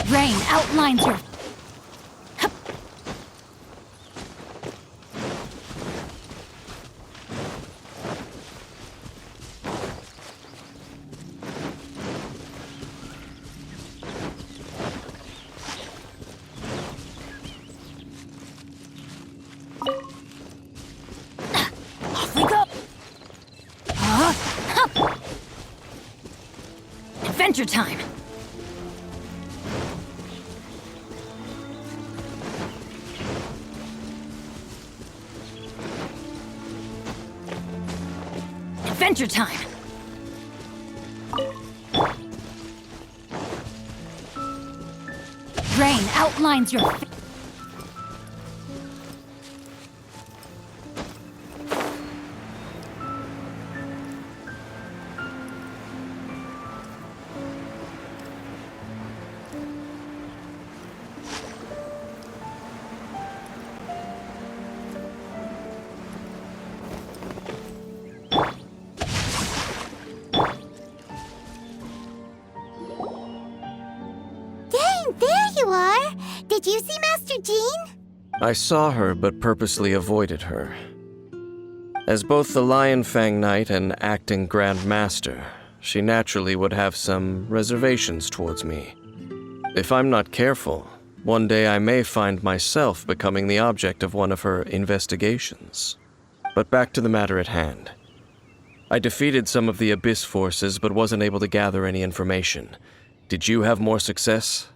Rain outlines your... Off we go! Adventure time! Adventure time! Rain outlines your... There you are! Did you see Master Jean? I saw her, but purposely avoided her. As both the Lion Fang Knight and acting Grand Master, she naturally would have some reservations towards me. If I'm not careful, one day I may find myself becoming the object of one of her investigations. But back to the matter at hand. I defeated some of the Abyss forces, but wasn't able to gather any information. Did you have more success?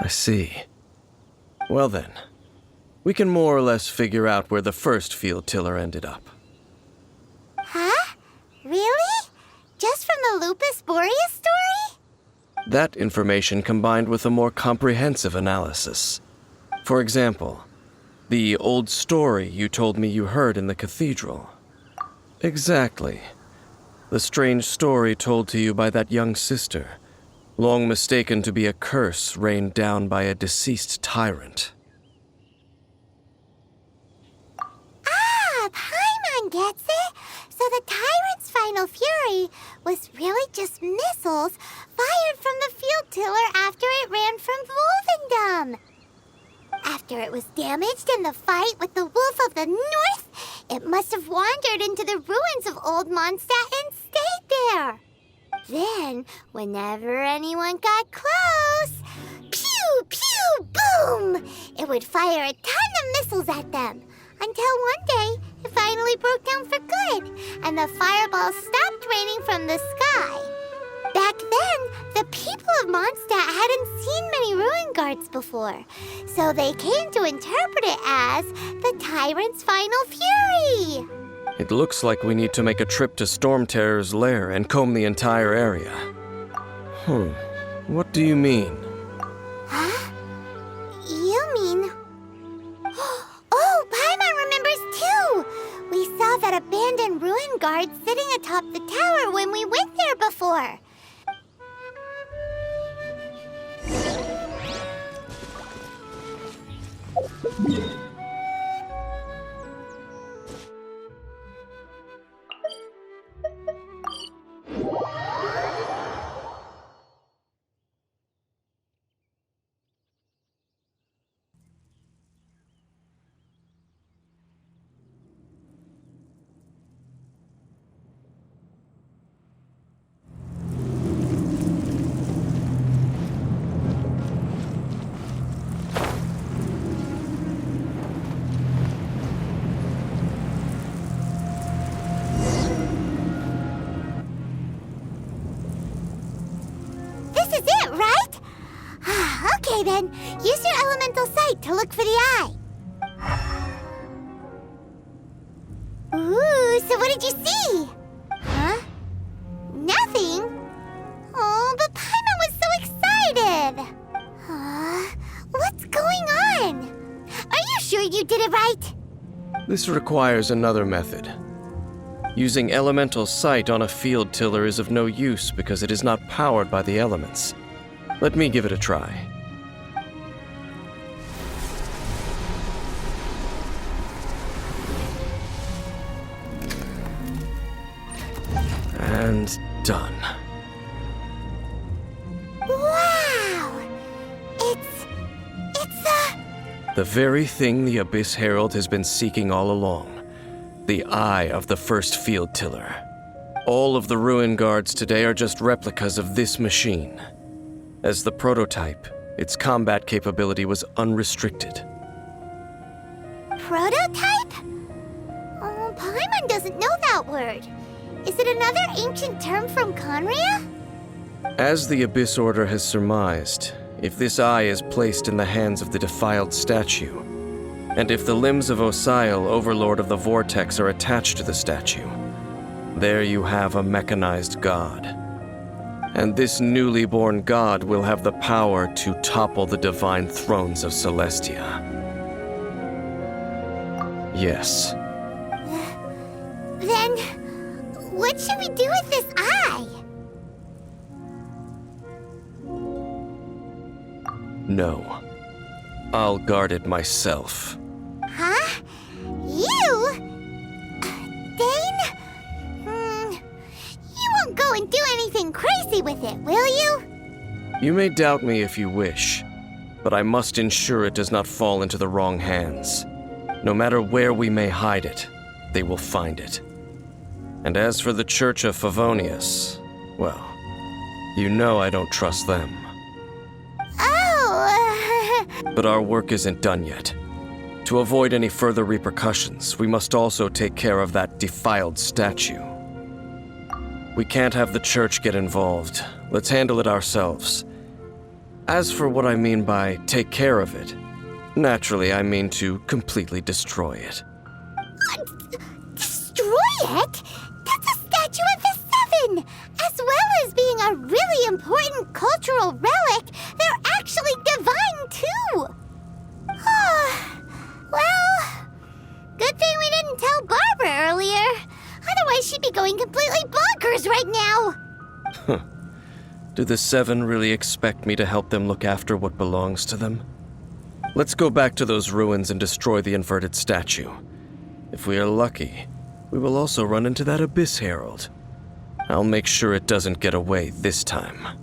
I see. Well then, we can more or less figure out where the first field tiller ended up. Huh? Really? Just from the Lupus Boreas story? That information combined with a more comprehensive analysis. For example, the old story you told me you heard in the cathedral. Exactly. The strange story told to you by that young sister, long mistaken to be a curse rained down by a deceased tyrant. Ah, Paimon gets it! So the tyrant's final fury was really just missiles fired from the field tiller after it ran from Wolvendom. After it was damaged in the fight with the Wolf of the North, it must have wandered into the ruins of Old Mondstadt and stayed there. Then, whenever anyone got close, pew, pew, boom! It would fire a ton of missiles at them, until one day it finally broke down for good, and the fireballs stopped raining from the sky. Back then, the people of Mondstadt hadn't seen many ruin guards before, so they came to interpret it as the tyrant's final fury. It looks like we need to make a trip to Storm Terror's lair and comb the entire area. What do you mean? Huh? You mean... Oh, Paimon remembers too! We saw that abandoned ruin guard sitting atop the tower when we went there before. This is it, right? Okay then, use your elemental sight to look for the eye. Ooh, so what did you see? Huh? Nothing? Oh, but Paimon was so excited. What's going on? Are you sure you did it right? This requires another method. Using elemental sight on a field tiller is of no use because it is not powered by the elements. Let me give it a try. And done. Wow! It's The very thing the Abyss Herald has been seeking all along. The eye of the first field tiller. All of the ruin guards today are just replicas of this machine. As the prototype, its combat capability was unrestricted. prototype? Oh, Paimon doesn't know that word. Is it another ancient term from Conria? As the Abyss Order has surmised, if this eye is placed in the hands of the defiled statue, and if the limbs of Osial, Overlord of the Vortex, are attached to the statue, there you have a mechanized god. And this newly born god will have the power to topple the divine thrones of Celestia. Yes. Then, what should we do with this eye? No. I'll guard it myself. Huh? You? Dane? You won't go and do anything crazy with it, will you? You may doubt me if you wish, but I must ensure it does not fall into the wrong hands. No matter where we may hide it, they will find it. And as for the Church of Favonius, well, you know I don't trust them. Oh, But our work isn't done yet. To avoid any further repercussions, we must also take care of that defiled statue. We can't have the Church get involved. Let's handle it ourselves. As for what I mean by take care of it, naturally I mean to completely destroy it. destroy it? That's a statue of the Seven! As well as being a really important cultural relic, they're actually divine too! Well, good thing we didn't tell Barbara earlier. Otherwise she'd be going completely bonkers right now! Do the Seven really expect me to help them look after what belongs to them? Let's go back to those ruins and destroy the inverted statue. If we are lucky, we will also run into that Abyss Herald. I'll make sure it doesn't get away this time.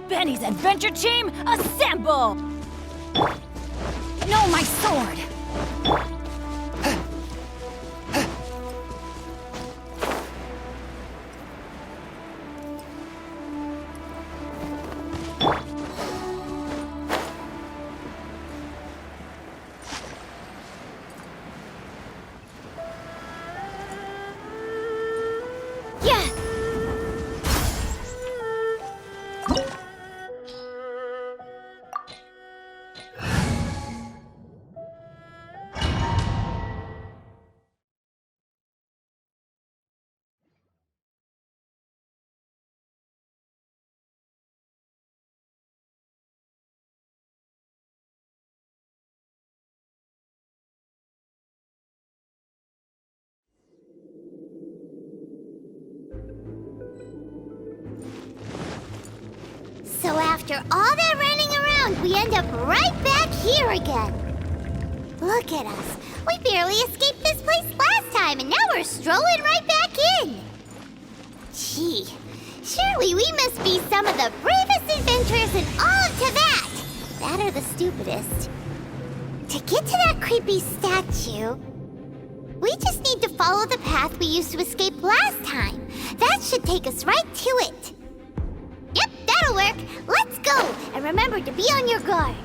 Benny's adventure team, assemble! No, my sword! Yeah! So after all that running around, we end up right back here again. Look at us. We barely escaped this place last time, and now we're strolling right back in. Gee, surely we must be some of the bravest adventurers in all of Teyvat. That or the stupidest. To get to that creepy statue, we just need to follow the path we used to escape last time. That should take us right to it. Yep, that'll work. Let's go. And remember to be on your guard.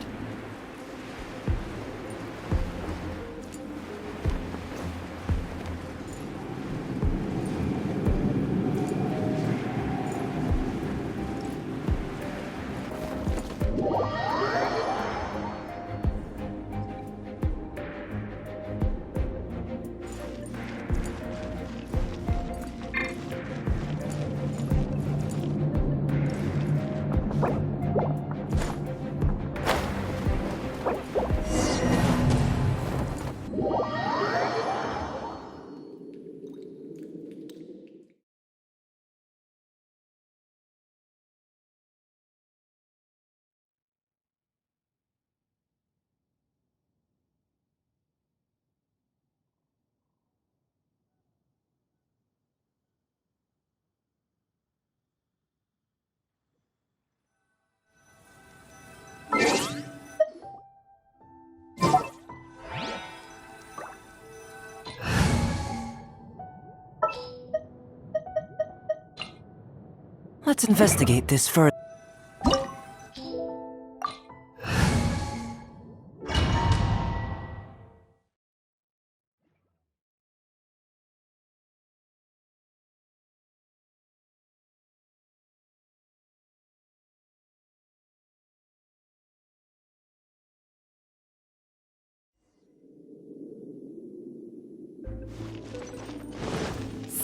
Let's investigate this further.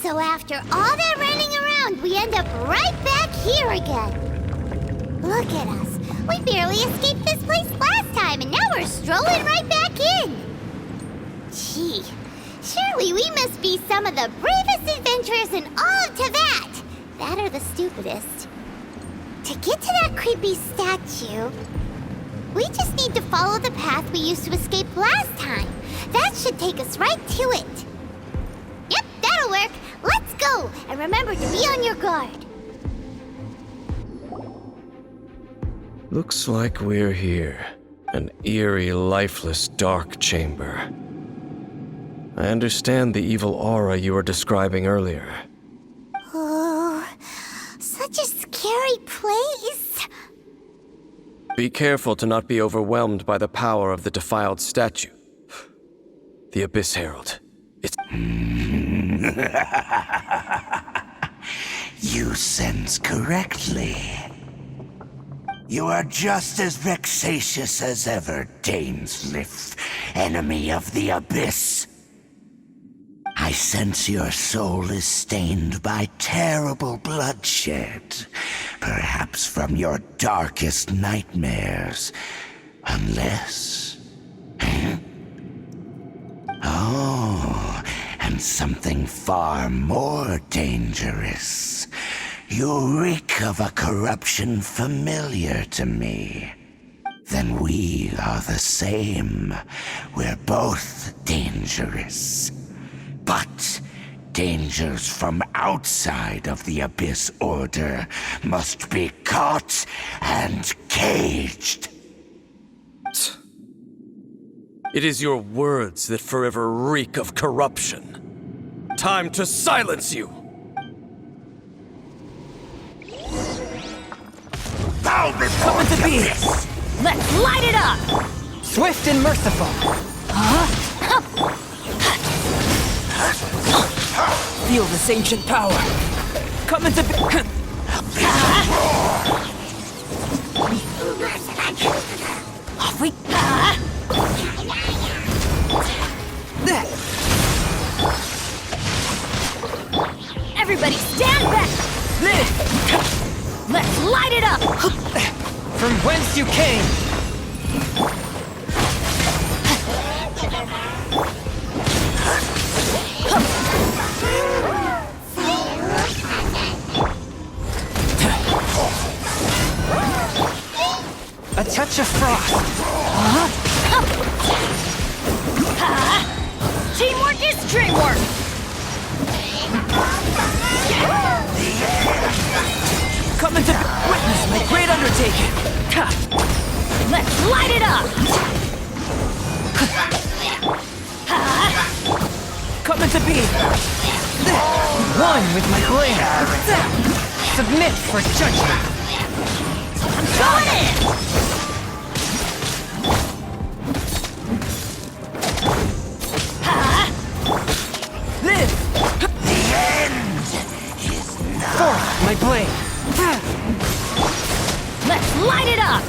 So after all that running around, we end up right back here again. Look at us. We barely escaped this place last time, and now we're strolling right back in. Gee, surely we must be some of the bravest adventurers in all of Teyvat. That or the stupidest. To get to that creepy statue, we just need to follow the path we used to escape last time. That should take us right to it. Yep, that'll work. Let's go, and remember to be on your guard. Looks like we're here. An eerie, lifeless, dark chamber. I understand the evil aura you were describing earlier. Oh, such a scary place. Be careful to not be overwhelmed by the power of the defiled statue. The Abyss Herald. It's... You sense correctly. You are just as vexatious as ever, Daneslif, enemy of the Abyss. I sense your soul is stained by terrible bloodshed, perhaps from your darkest nightmares, unless... Oh, and something far more dangerous. You reek of a corruption familiar to me. Then we are the same. We're both dangerous. But dangers from outside of the Abyss Order must be caught and caged. It is your words that forever reek of corruption. Time to silence you! Bow before Come to the be. Abyss! Let's light it up! Swift and merciful. Feel this ancient power. Come into be. Off we. Everybody stand back! Let's light it up! From whence you came. A touch of frost. Teamwork is dreamwork! Come into witness my great undertaking. Let's light it up! Come into being. One with my blade. Submit for judgment. I'm going in! Live! The end is nigh. Forth my blade. Let's light it up!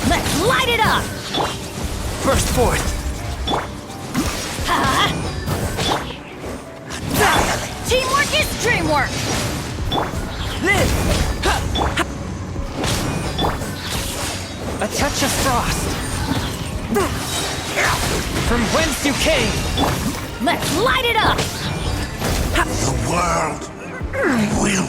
Let's light it up! Burst forth. Teamwork is dreamwork! Live! A touch of frost. From whence you came. Let's light it up! The world will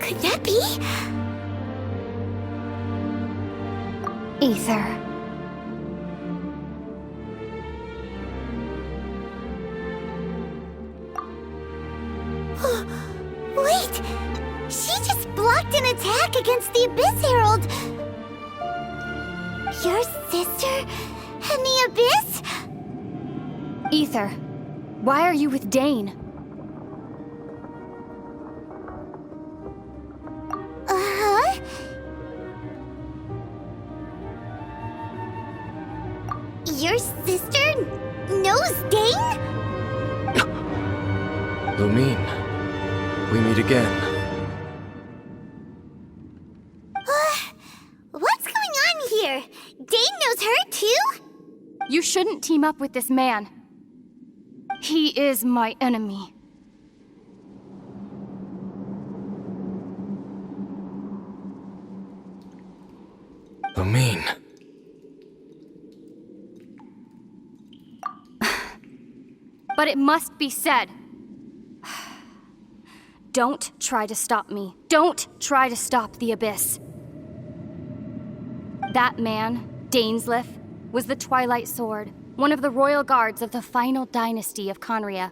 Could that be? Ether. Wait! She just blocked an attack against the Abyss Herald! Your sister and the Abyss? Ether, why are you with Dane? Uh-huh. Your sister knows Dane? Lumine, we meet again. What's going on here? Dane knows her too? You shouldn't team up with this man. He is my enemy. Lumine. But it must be said. Don't try to stop me. Don't try to stop the Abyss. That man, Dainsleif, was the Twilight Sword, one of the royal guards of the final dynasty of Conria.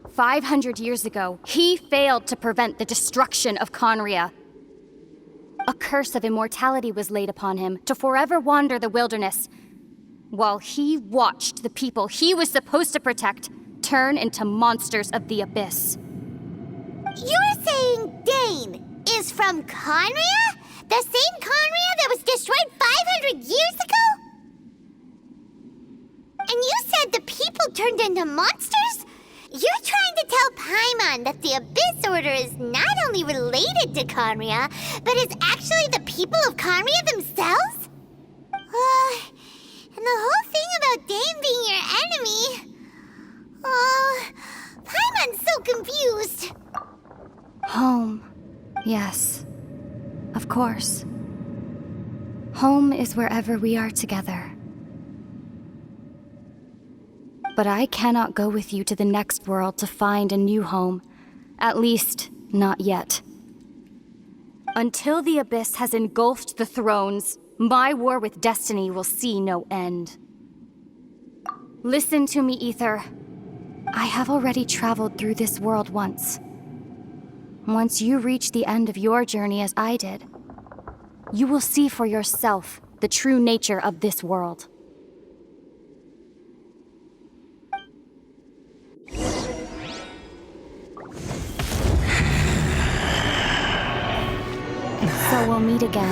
500 years ago, he failed to prevent the destruction of Conria. A curse of immortality was laid upon him to forever wander the wilderness, while he watched the people he was supposed to protect turn into monsters of the Abyss. You're saying Dane is from Conria? The same Conria that was destroyed 500 years ago? And you said the people turned into monsters? You're trying to tell Paimon that the Abyss Order is not only related to Conria, but is actually the people of Conria themselves? And the whole thing about Dane being your enemy... Paimon's so confused. Home. Yes. Of course. Home is wherever we are together. But I cannot go with you to the next world to find a new home. At least, not yet. Until the Abyss has engulfed the thrones, my war with destiny will see no end. Listen to me, Ether. I have already traveled through this world once. Once you reach the end of your journey as I did, you will see for yourself the true nature of this world. So we'll meet again.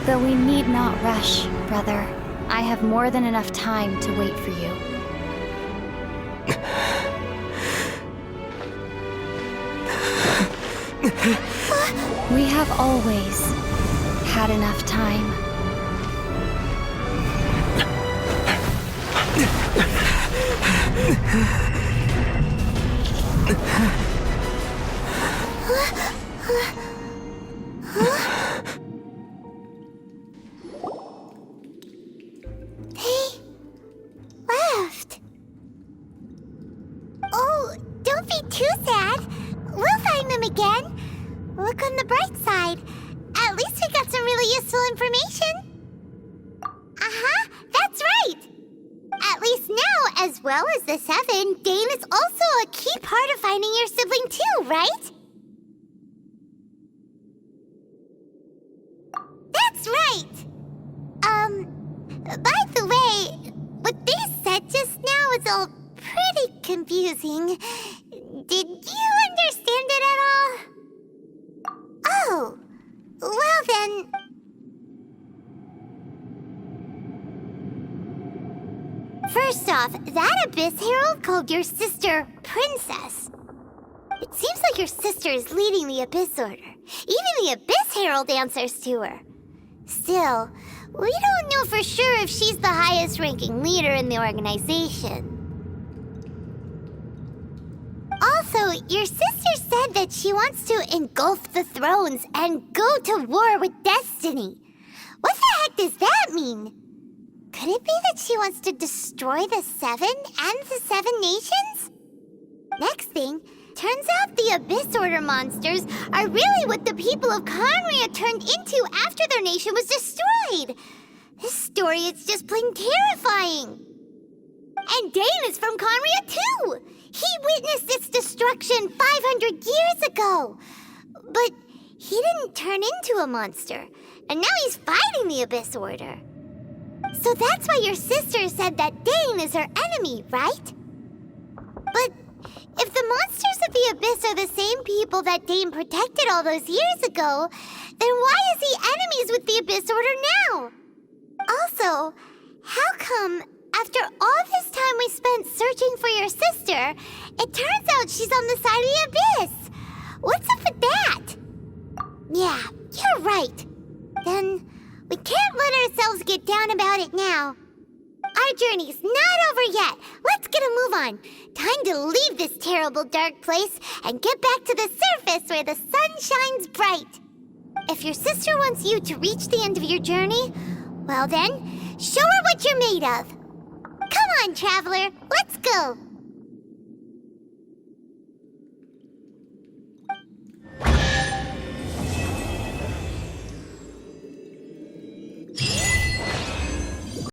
Though we need not rush, brother. I have more than enough time to wait for you. We have always had enough time. They left. Oh, don't be too sad. We'll find them again. Look on the bright side. At least we got some really useful information. Uh-huh, that's right. At least now, as well as the Seven, Dane is also a key part of finding your sibling too, right? That's right. By the way, what they said just now is all pretty confusing. Did you understand it at all? Oh, well then... First off, that Abyss Herald called your sister Princess. It seems like your sister is leading the Abyss Order. Even the Abyss Herald answers to her. Still, we don't know for sure if she's the highest-ranking leader in the organization. Also, your sister said that she wants to engulf the thrones and go to war with destiny. What the heck does that mean? Could it be that she wants to destroy the Seven and the Seven Nations? Next thing, turns out the Abyss Order monsters are really what the people of Conria turned into after their nation was destroyed. This story is just plain terrifying. And Dane is from Conria too. He witnessed its destruction 500 years ago. But he didn't turn into a monster, and now he's fighting the Abyss Order. So that's why your sister said that Dane is her enemy, right? But if the monsters of the Abyss are the same people that Dane protected all those years ago, then why is he enemies with the Abyss Order now? Also, how come after all this time we spent searching for your sister, it turns out she's on the side of the Abyss? What's up with that? Yeah, you're right. Then we can't let ourselves get down about it now. Our journey's not over yet. Let's get a move on. Time to leave this terrible dark place and get back to the surface where the sun shines bright. If your sister wants you to reach the end of your journey, well then, show her what you're made of. Come on, traveler, let's go.